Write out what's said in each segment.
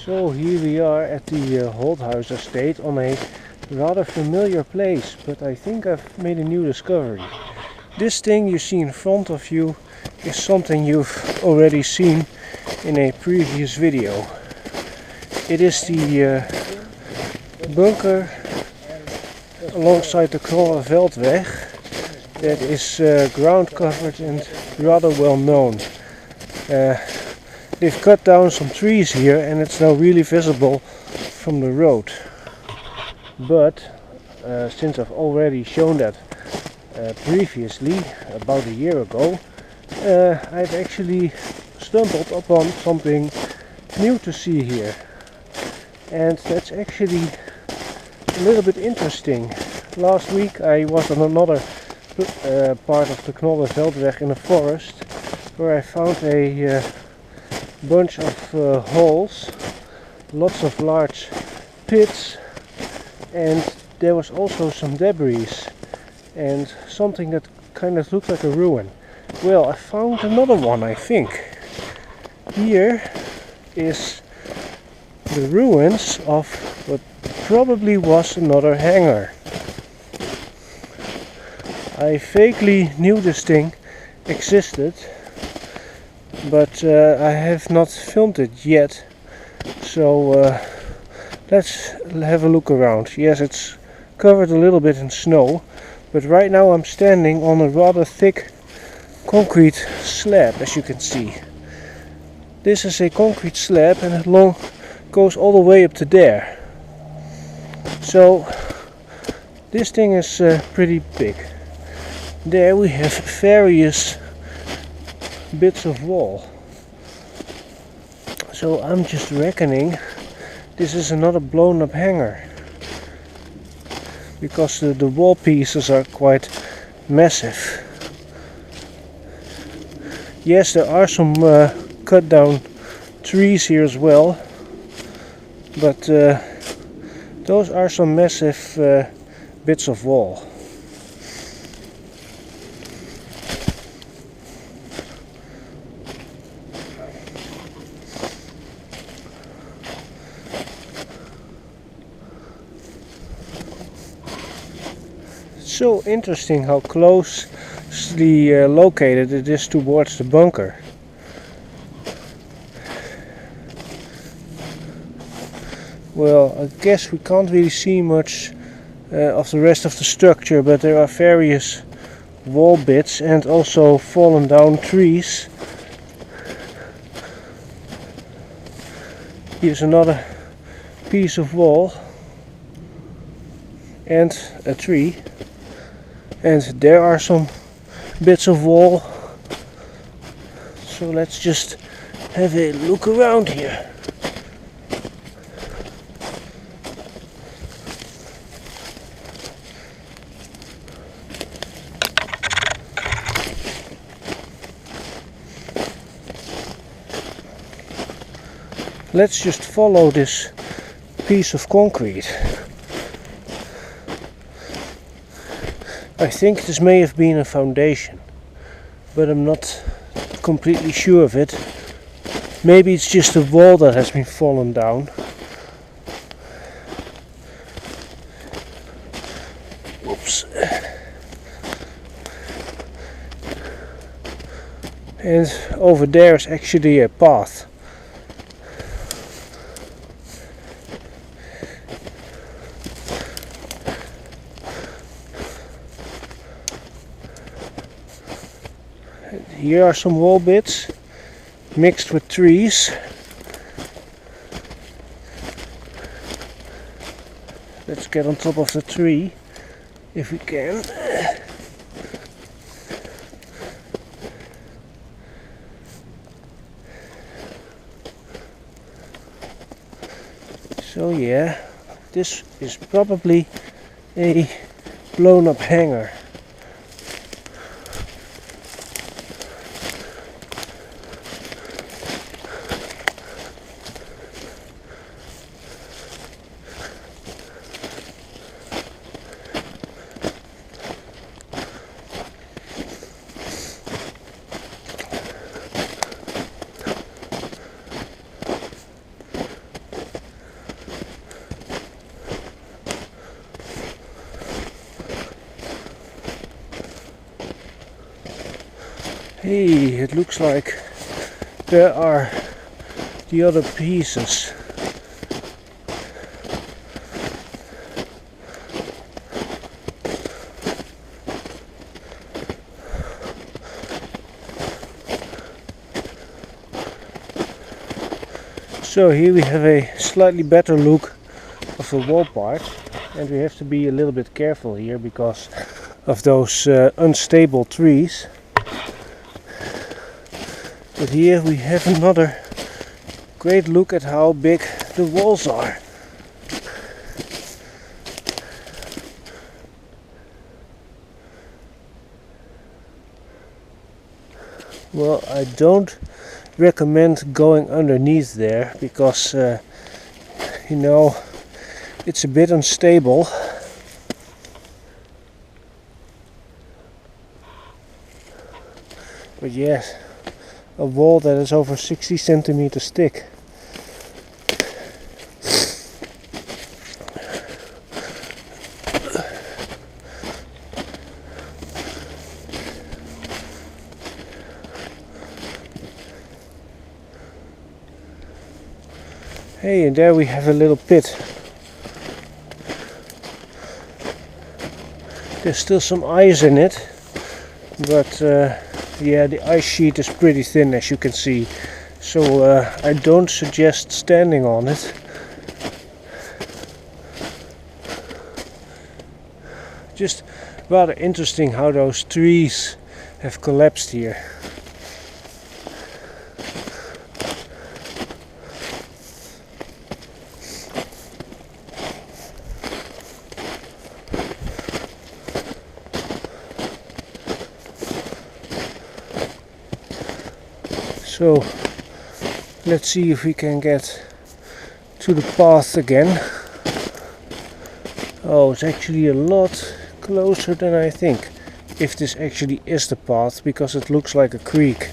So here we are at the Holthuis estate on a rather familiar place, but I think I've made a new discovery. This thing you see in front of you is something you've already seen in a previous video. It is the bunker alongside the Troned that is ground covered and rather well known. They've cut down some trees here and it's now really visible from the road. But since I've already shown that previously, about a year ago, I've actually stumbled upon something new to see here. And that's actually a little bit interesting. Last week I was on another part of the vliegveld in the forest where I found a bunch of holes, lots of large pits, and there was also some debris and something that kind of looked like a ruin. Well, I found another one, I think. Here is the ruins of what probably was another hangar. I vaguely knew this thing existed, but I have not filmed it yet, so let's have a look around. Yes, it's covered a little bit in snow, but right now I'm standing on a rather thick concrete slab, as you can see. This is a concrete slab and it goes all the way up to there. So this thing is pretty big. There we have various bits of wall. So I'm just reckoning this is another blown up hangar, because the wall pieces are quite massive. Yes, there are some cut down trees here as well, but those are some massive bits of wall. So interesting how closely located it is towards the bunker. Well, I guess we can't really see much of the rest of the structure, but there are various wall bits and also fallen down trees. Here's another piece of wall and a tree. And there are some bits of wall. So let's just have a look around here. Let's just follow this piece of concrete. I think this may have been a foundation, but I'm not completely sure of it. Maybe it's just a wall that has been fallen down. Oops. And over there is actually a path. Here are some wall bits mixed with trees. Let's get on top of the tree if we can. So yeah, this is probably a blown up hangar. Hey, it looks like there are the other pieces. So here we have a slightly better look of the wall part, and we have to be a little bit careful here because of those unstable trees. But here we have another great look at how big the walls are. Well, I don't recommend going underneath there because you know, it's a bit unstable. But yes, a wall that is over 60 centimeters thick. Hey, and there we have a little pit. There's still some ice in it, but yeah, the ice sheet is pretty thin, as you can see. So I don't suggest standing on it. Just rather interesting how those trees have collapsed here. So let's see if we can get to the path again. Oh, it's actually a lot closer than I think, if this actually is the path, because it looks like a creek.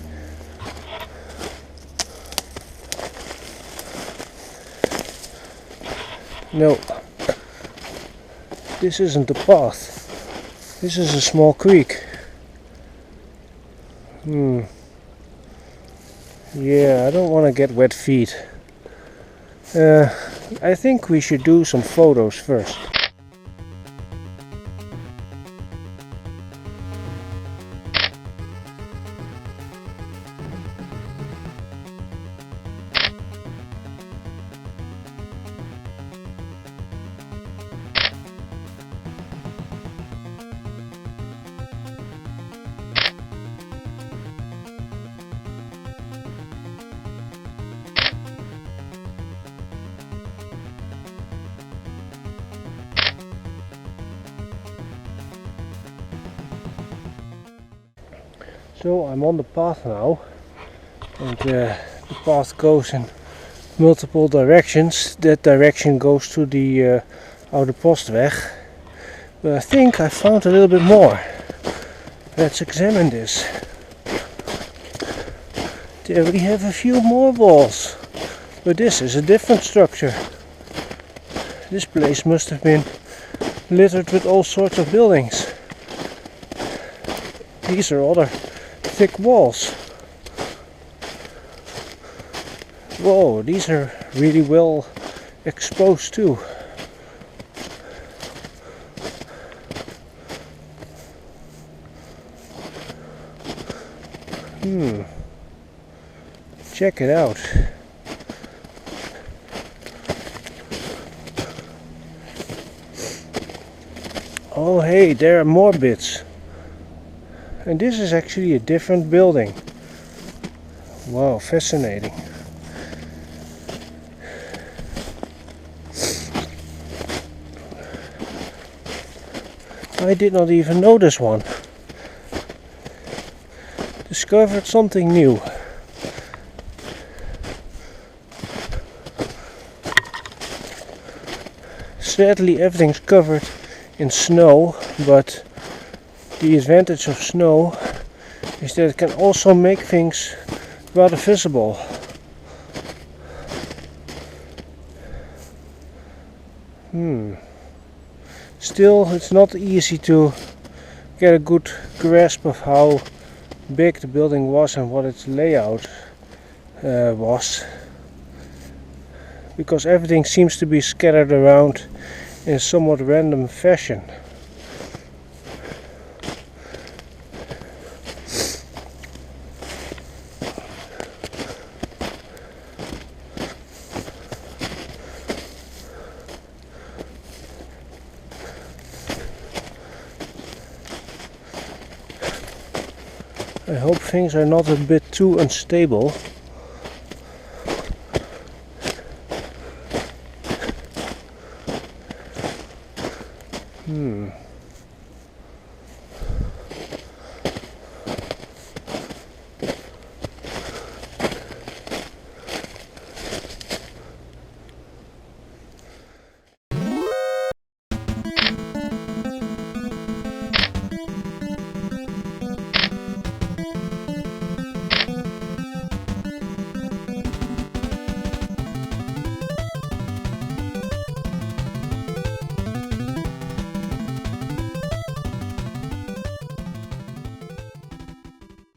No, this isn't the path. This is a small creek. Yeah, I don't want to get wet feet. I think we should do some photos first. So I'm on the path now, and the path goes in multiple directions. That direction goes to the Oude Postweg, but I think I found a little bit more. Let's examine this. There we have a few more walls, but this is a different structure. This place must have been littered with all sorts of buildings. These are other thick walls. Whoa, these are really well exposed too. Check it out. Oh hey, there are more bits. And this is actually a different building. Wow, fascinating. I did not even know this one. Discovered something new. Sadly, everything's covered in snow, but the advantage of snow is that it can also make things rather visible. Still, it's not easy to get a good grasp of how big the building was and what its layout was, because everything seems to be scattered around in a somewhat random fashion. I hope things are not a bit too unstable.